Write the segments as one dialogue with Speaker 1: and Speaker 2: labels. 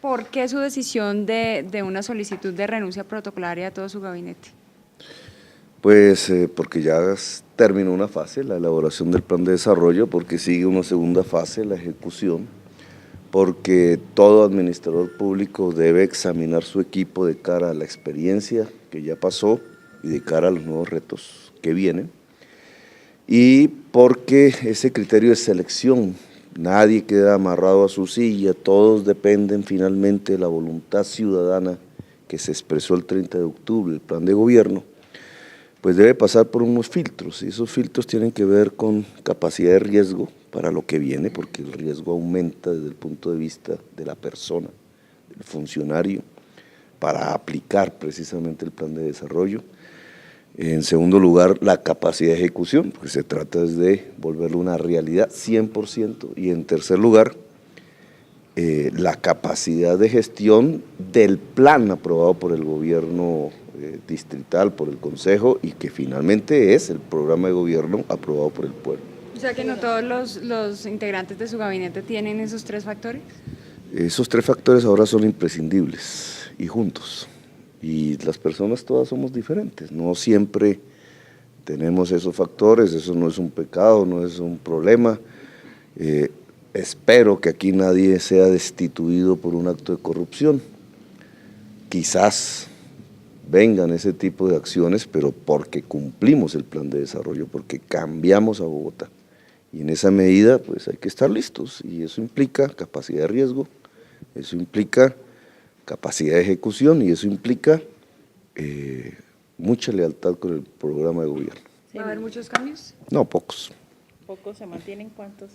Speaker 1: ¿Por qué su decisión de una solicitud de renuncia protocolaria a todo su gabinete?
Speaker 2: Pues porque ya terminó una fase, la elaboración del plan de desarrollo, porque sigue una segunda fase, la ejecución, porque todo administrador público debe examinar su equipo de cara a la experiencia que ya pasó y de cara a los nuevos retos que vienen, y porque ese criterio de selección, nadie queda amarrado a su silla, todos dependen finalmente de la voluntad ciudadana que se expresó el 30 de octubre, el plan de gobierno, pues debe pasar por unos filtros, y esos filtros tienen que ver con capacidad de riesgo para lo que viene, porque el riesgo aumenta desde el punto de vista de la persona, del funcionario, para aplicar precisamente el plan de desarrollo. En segundo lugar, la capacidad de ejecución, porque se trata de volverlo una realidad 100%, y en tercer lugar, la capacidad de gestión del plan aprobado por el gobierno distrital, por el Consejo, y que finalmente es el programa de gobierno aprobado por el pueblo.
Speaker 1: O sea que no todos los integrantes de su gabinete tienen esos tres factores.
Speaker 2: Esos tres factores ahora son imprescindibles y juntos, y las personas todas somos diferentes, no siempre tenemos esos factores, eso no es un pecado, no es un problema. Espero que aquí nadie sea destituido por un acto de corrupción. Quizás vengan ese tipo de acciones, pero porque cumplimos el plan de desarrollo, porque cambiamos a Bogotá. Y en esa medida, pues hay que estar listos, y eso implica capacidad de riesgo, eso implica capacidad de ejecución, y eso implica mucha lealtad con el programa de gobierno.
Speaker 1: ¿Va a haber muchos cambios?
Speaker 2: No, pocos.
Speaker 3: ¿Pocos se mantienen? ¿Cuántos?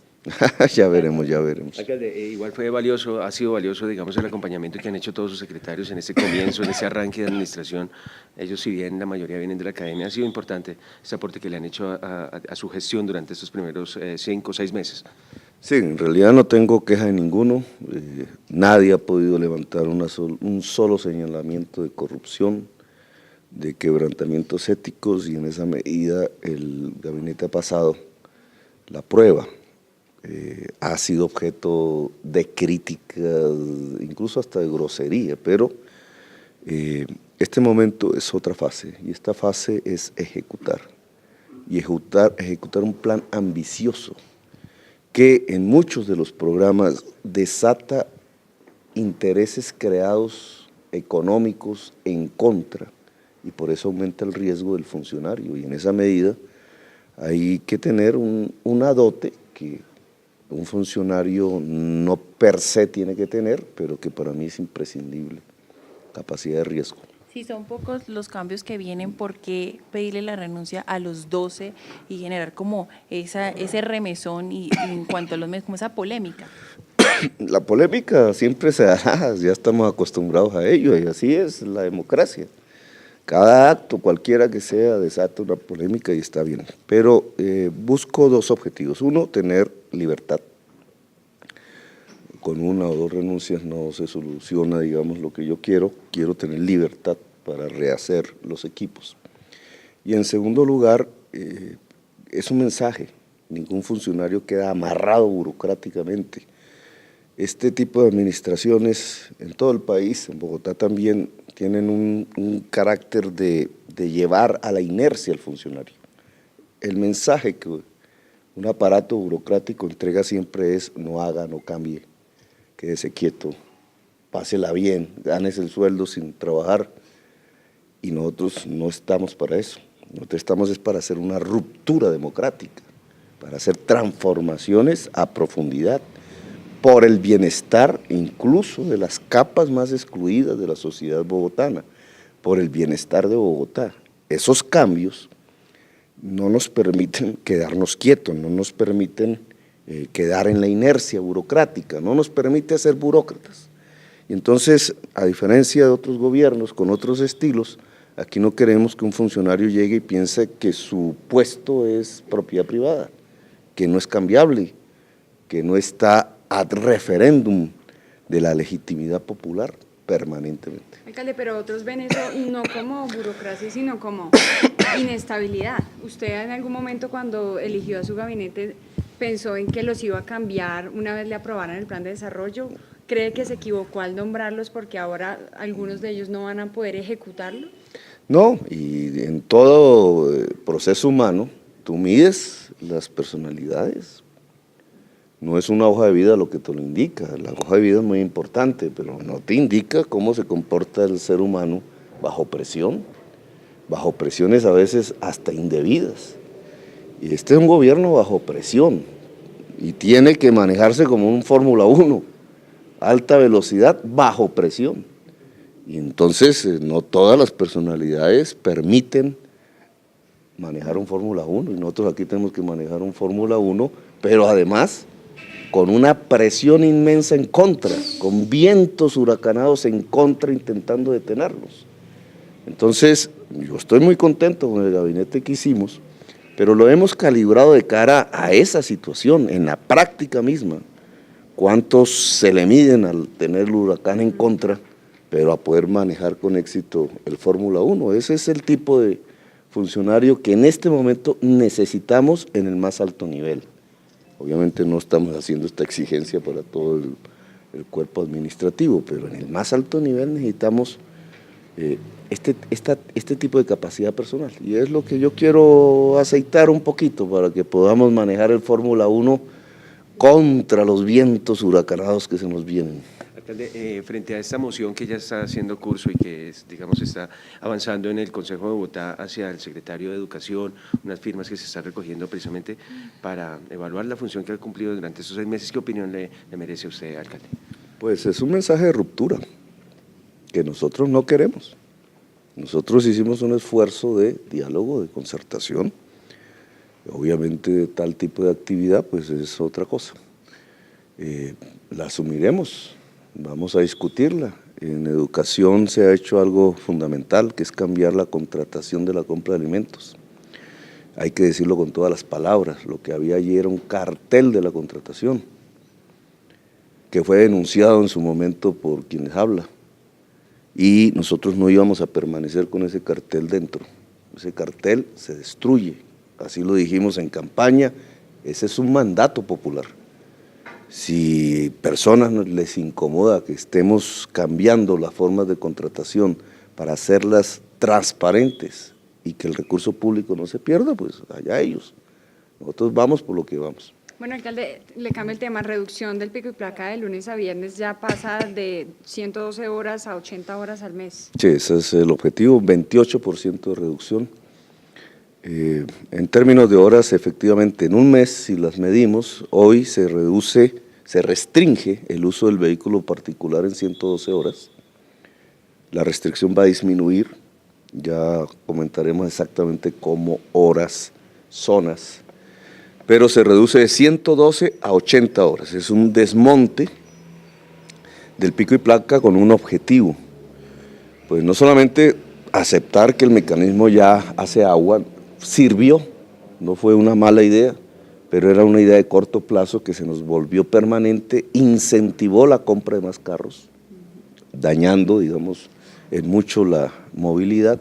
Speaker 2: Ya veremos, ya veremos.
Speaker 4: Alcalde, igual fue valioso, ha sido valioso, digamos, el acompañamiento que han hecho todos sus secretarios en este comienzo, en ese arranque de administración. Ellos, si bien la mayoría vienen de la academia, ha sido importante ese aporte que le han hecho a su gestión durante estos primeros 5 o 6 meses.
Speaker 2: Sí, en realidad no tengo queja de ninguno. Nadie ha podido levantar un solo señalamiento de corrupción, de quebrantamientos éticos, y en esa medida el gabinete ha pasado la prueba. Ha sido objeto de críticas, incluso hasta de grosería, pero este momento es otra fase, y esta fase es ejecutar un plan ambicioso que en muchos de los programas desata intereses creados económicos en contra, y por eso aumenta el riesgo del funcionario, y en esa medida hay que tener una dote que un funcionario no per se tiene que tener, pero que para mí es imprescindible: capacidad de riesgo.
Speaker 3: Si son pocos los cambios que vienen, ¿por qué pedirle la renuncia a los 12 y generar como ese remesón y en cuanto a los medios, como esa polémica?
Speaker 2: La polémica siempre se dará, ya estamos acostumbrados a ello, y así es la democracia. Cada acto, cualquiera que sea, desata una polémica, y está bien. Pero busco dos objetivos. Uno, tener libertad. Con una o dos renuncias no se soluciona, digamos, lo que yo quiero. Quiero tener libertad para rehacer los equipos. Y en segundo lugar, es un mensaje. Ningún funcionario queda amarrado burocráticamente. Este tipo de administraciones en todo el país, en Bogotá también, tienen un carácter de llevar a la inercia al funcionario. El mensaje que un aparato burocrático entrega siempre es: no haga, no cambie, quédese quieto, pásela bien, ganes el sueldo sin trabajar, y nosotros no estamos para eso. Nosotros estamos para hacer una ruptura democrática, para hacer transformaciones a profundidad, por el bienestar incluso de las capas más excluidas de la sociedad bogotana, por el bienestar de Bogotá. Esos cambios no nos permiten quedarnos quietos, no nos permiten quedar en la inercia burocrática, no nos permite ser burócratas. Y entonces, a diferencia de otros gobiernos con otros estilos, aquí no queremos que un funcionario llegue y piense que su puesto es propiedad privada, que no es cambiable, que no está ad referéndum de la legitimidad popular permanentemente.
Speaker 1: Alcalde, pero otros ven eso no como burocracia, sino como inestabilidad. ¿Usted en algún momento, cuando eligió a su gabinete, pensó en que los iba a cambiar una vez le aprobaran el plan de desarrollo? ¿Cree que se equivocó al nombrarlos porque ahora algunos de ellos no van a poder ejecutarlo?
Speaker 2: No, y en todo proceso humano, tú mides las personalidades. No es una hoja de vida lo que te lo indica, la hoja de vida es muy importante, pero no te indica cómo se comporta el ser humano bajo presiones a veces hasta indebidas. Y este es un gobierno bajo presión y tiene que manejarse como un Fórmula 1, alta velocidad bajo presión. Y entonces no todas las personalidades permiten manejar un Fórmula 1 y nosotros aquí tenemos que manejar un Fórmula 1, pero además con una presión inmensa en contra, con vientos huracanados en contra intentando detenerlos. Entonces, yo estoy muy contento con el gabinete que hicimos, pero lo hemos calibrado de cara a esa situación, en la práctica misma. ¿Cuántos se le miden al tener el huracán en contra, pero a poder manejar con éxito el Fórmula 1? Ese es el tipo de funcionario que en este momento necesitamos en el más alto nivel. Obviamente no estamos haciendo esta exigencia para todo el cuerpo administrativo, pero en el más alto nivel necesitamos este tipo de capacidad personal. Y es lo que yo quiero aceitar un poquito para que podamos manejar el Fórmula 1 contra los vientos huracanados que se nos vienen.
Speaker 4: Alcalde, frente a esta moción que ya está haciendo curso y que, digamos, está avanzando en el Consejo de Bogotá hacia el secretario de Educación, unas firmas que se están recogiendo precisamente para evaluar la función que ha cumplido durante estos 6 meses, ¿qué opinión le merece a usted, alcalde?
Speaker 2: Pues es un mensaje de ruptura que nosotros no queremos. Nosotros hicimos un esfuerzo de diálogo, de concertación. Obviamente tal tipo de actividad pues es otra cosa. La asumiremos, vamos a discutirla. En educación se ha hecho algo fundamental, que es cambiar la contratación de la compra de alimentos. Hay que decirlo con todas las palabras, lo que había allí era un cartel de la contratación, que fue denunciado en su momento por quienes habla, y nosotros no íbamos a permanecer con ese cartel dentro. Ese cartel se destruye, así lo dijimos en campaña, ese es un mandato popular. Si personas les incomoda que estemos cambiando las formas de contratación para hacerlas transparentes y que el recurso público no se pierda, pues allá ellos. Nosotros vamos por lo que vamos.
Speaker 1: Bueno, alcalde, le cambio el tema, reducción del pico y placa de lunes a viernes ya pasa de 112 horas a 80 horas al mes.
Speaker 2: Sí, ese es el objetivo, 28% de reducción. En términos de horas, efectivamente, en un mes, si las medimos, hoy se restringe el uso del vehículo particular en 112 horas. La restricción va a disminuir, ya comentaremos exactamente cómo, horas, zonas, pero se reduce de 112 a 80 horas. Es un desmonte del pico y placa con un objetivo, pues no solamente aceptar que el mecanismo ya hace agua, sirvió, no fue una mala idea, pero era una idea de corto plazo que se nos volvió permanente, incentivó la compra de más carros, dañando, digamos, en mucho la movilidad,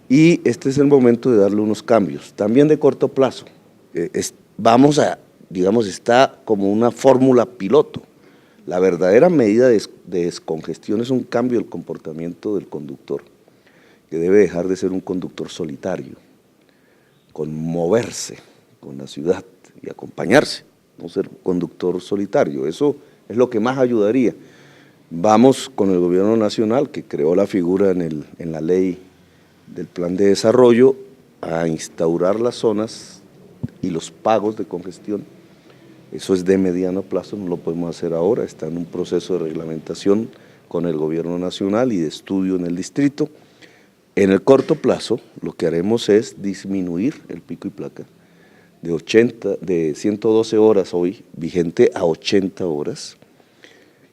Speaker 2: y este es el momento de darle unos cambios, también de corto plazo. Vamos a, digamos, está como una fórmula piloto. La verdadera medida de descongestión es un cambio del comportamiento del conductor, que debe dejar de ser un conductor solitario, con moverse con la ciudad y acompañarse, no ser conductor solitario. Eso es lo que más ayudaría. Vamos con el gobierno nacional, que creó la figura en la ley del plan de desarrollo, a instaurar las zonas y los pagos de congestión. Eso es de mediano plazo, no lo podemos hacer ahora, está en un proceso de reglamentación con el gobierno nacional y de estudio en el distrito. En el corto plazo, lo que haremos es disminuir el pico y placa de 112 horas hoy, vigente, a 80 horas.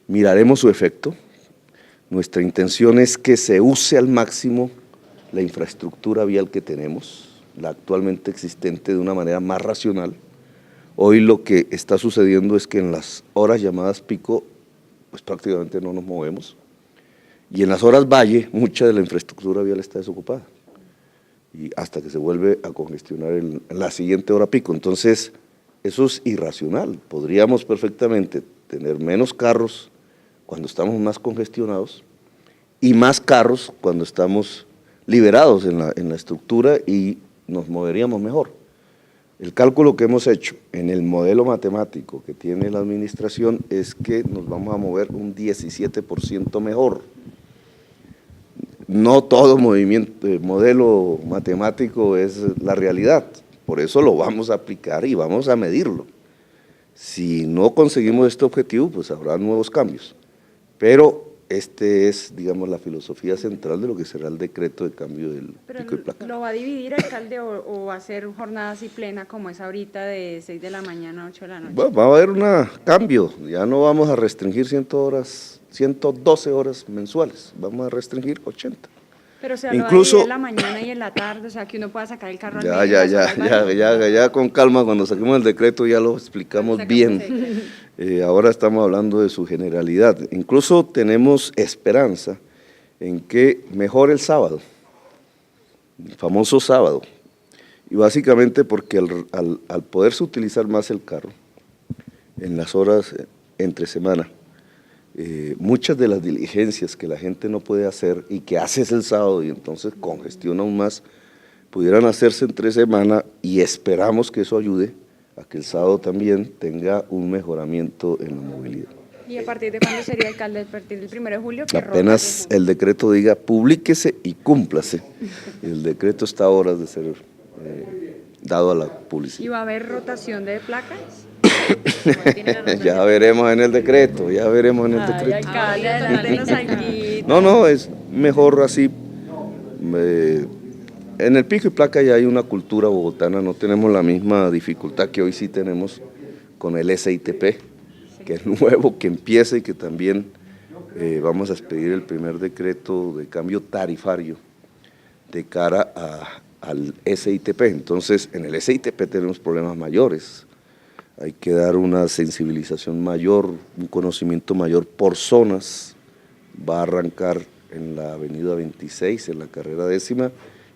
Speaker 2: Miraremos su efecto. Nuestra intención es que se use al máximo la infraestructura vial que tenemos, la actualmente existente, de una manera más racional. Hoy lo que está sucediendo es que en las horas llamadas pico, pues prácticamente no nos movemos, y en las horas valle, mucha de la infraestructura vial está desocupada, y hasta que se vuelve a congestionar en la siguiente hora pico. Entonces, eso es irracional. Podríamos perfectamente tener menos carros cuando estamos más congestionados y más carros cuando estamos liberados en la estructura y nos moveríamos mejor. El cálculo que hemos hecho en el modelo matemático que tiene la administración es que nos vamos a mover un 17% mejor. No todo modelo matemático es la realidad, por eso lo vamos a aplicar y vamos a medirlo. Si no conseguimos este objetivo, pues habrá nuevos cambios, pero este es, digamos, la filosofía central de lo que será el decreto de cambio del pico y placa.
Speaker 1: ¿Lo va a dividir, alcalde, o va a ser jornada así plena como es ahorita de 6 de la mañana a 8 de la noche?
Speaker 2: Bueno, va a haber un cambio, ya no vamos a restringir 112 horas mensuales, vamos a restringir 80.
Speaker 1: Pero se lo
Speaker 2: Incluso,
Speaker 1: va a dividir en la mañana y en la tarde, o sea, que uno pueda sacar el carro al
Speaker 2: ya,
Speaker 1: medio, las horas varias.
Speaker 2: ya con calma, cuando saquemos el decreto ya lo explicamos bien. Ahora estamos hablando de su generalidad. Incluso tenemos esperanza en que mejore el sábado, el famoso sábado, y básicamente porque al poderse utilizar más el carro en las horas entre semana, muchas de las diligencias que la gente no puede hacer y que haces el sábado y entonces congestiona aún más, pudieran hacerse entre semana, y esperamos que eso ayude a que el sábado también tenga un mejoramiento en la movilidad.
Speaker 1: ¿Y a partir de cuándo sería, alcalde? ¿A partir del 1 de julio? Que
Speaker 2: Apenas el decreto diga publíquese y cúmplase. El decreto está a horas de ser dado a la
Speaker 1: ¿Y
Speaker 2: publicidad.
Speaker 1: va a haber rotación de placas?
Speaker 2: Ya veremos en el decreto, ya veremos en el
Speaker 1: Ay,
Speaker 2: decreto.
Speaker 1: alcalde, adelántenos alguito.
Speaker 2: No, es mejor así. En el pico y placa ya hay una cultura bogotana, no tenemos la misma dificultad que hoy sí tenemos con el SITP, que es nuevo, que empieza y que también vamos a expedir el primer decreto de cambio tarifario de cara al SITP. Entonces, en el SITP tenemos problemas mayores, hay que dar una sensibilización mayor, un conocimiento mayor por zonas. Va a arrancar en la avenida 26, en la carrera 10ª,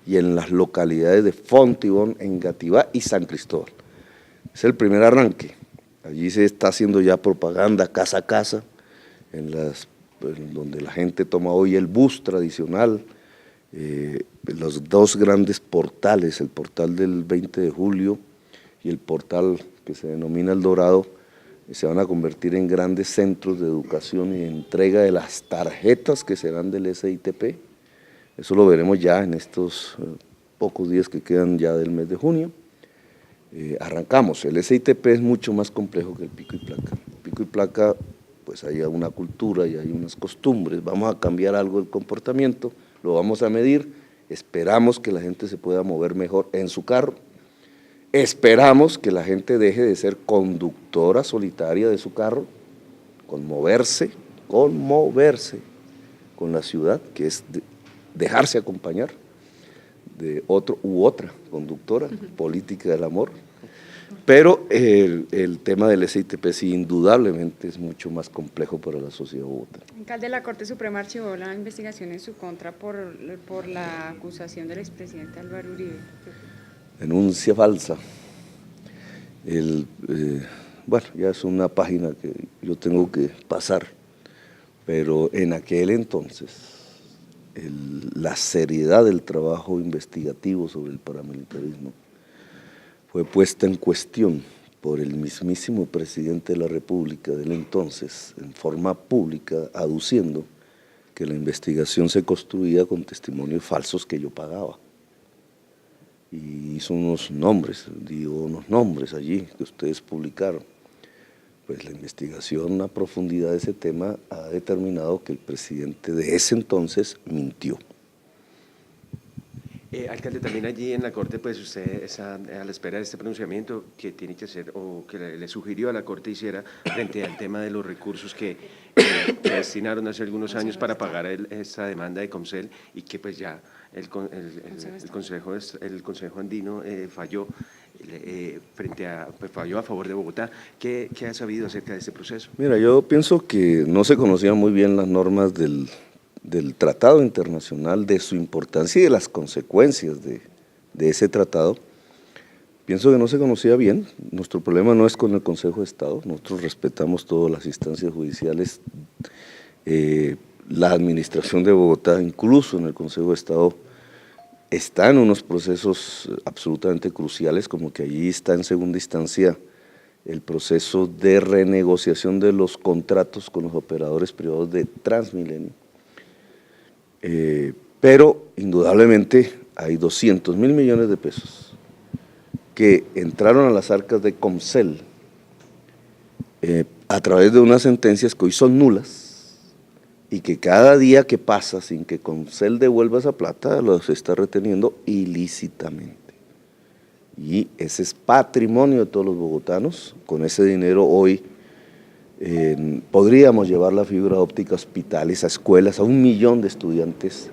Speaker 2: y en las localidades de Fontibón, Engativá y San Cristóbal. Es el primer arranque. Allí se está haciendo ya propaganda casa a casa, en donde la gente toma hoy el bus tradicional, los dos grandes portales, el portal del 20 de julio y el portal que se denomina El Dorado, se van a convertir en grandes centros de educación y de entrega de las tarjetas que serán del SITP. Eso lo veremos ya en estos pocos días que quedan ya del mes de junio. Arrancamos. El SITP es mucho más complejo que el pico y placa. El pico y placa, pues hay una cultura y hay unas costumbres. Vamos a cambiar algo del comportamiento, lo vamos a medir, esperamos que la gente se pueda mover mejor en su carro, esperamos que la gente deje de ser conductora solitaria de su carro, conmoverse con la ciudad, que es dejarse acompañar de otro u otra conductora, política del amor. Pero el tema del SITP sí, indudablemente es mucho más complejo para la sociedad bogotana.
Speaker 1: Alcalde, la Corte Suprema archivó la investigación en su contra por la acusación del expresidente Álvaro Uribe.
Speaker 2: Denuncia falsa. Bueno, ya es una página que yo tengo que pasar, pero en aquel entonces la seriedad del trabajo investigativo sobre el paramilitarismo fue puesta en cuestión por el mismísimo presidente de la República del entonces, en forma pública, aduciendo que la investigación se construía con testimonios falsos que yo pagaba. Y hizo unos nombres allí que ustedes publicaron. Pues la investigación a profundidad de ese tema ha determinado que el presidente de ese entonces mintió.
Speaker 4: Alcalde, también allí en la Corte, pues usted está a la espera de este pronunciamiento que tiene que hacer, o que le sugirió a la Corte hiciera frente al tema de los recursos que destinaron hace algunos años para pagar esta demanda de Comcel, y que pues ya el Consejo Andino falló falló a favor de Bogotá. ¿Qué ha sabido acerca de este proceso?
Speaker 2: Mira, yo pienso que no se conocían muy bien las normas del tratado internacional, de su importancia y de las consecuencias de ese tratado. Pienso que no se conocía bien. Nuestro problema no es con el Consejo de Estado, nosotros respetamos todas las instancias judiciales La administración de Bogotá, incluso en el Consejo de Estado, está en unos procesos absolutamente cruciales, como que allí está en segunda instancia el proceso de renegociación de los contratos con los operadores privados de Transmilenio. Pero indudablemente hay 200.000 millones de pesos que entraron a las arcas de Comcel a través de unas sentencias que hoy son nulas y que cada día que pasa sin que Comcel devuelva esa plata los está reteniendo ilícitamente. Y ese es patrimonio de todos los bogotanos. Con ese dinero hoy podríamos llevar la fibra óptica a hospitales, a escuelas, a 1 millón de estudiantes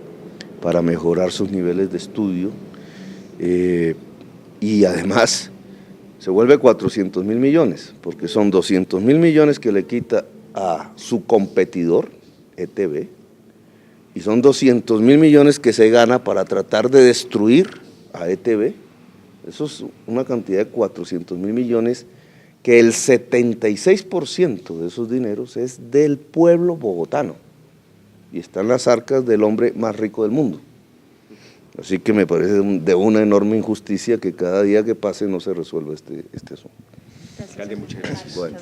Speaker 2: para mejorar sus niveles de estudio. Y además se vuelve 400.000 millones, porque son 200.000 millones que le quita a su competidor, ETV, y son 200.000 millones que se gana para tratar de destruir a ETV. Eso es una cantidad de 400.000 millones, que el 76% de esos dineros es del pueblo bogotano y está en las arcas del hombre más rico del mundo. Así que me parece de una enorme injusticia que cada día que pase no se resuelva este asunto.
Speaker 4: Alcalde, muchas gracias.
Speaker 2: Bueno.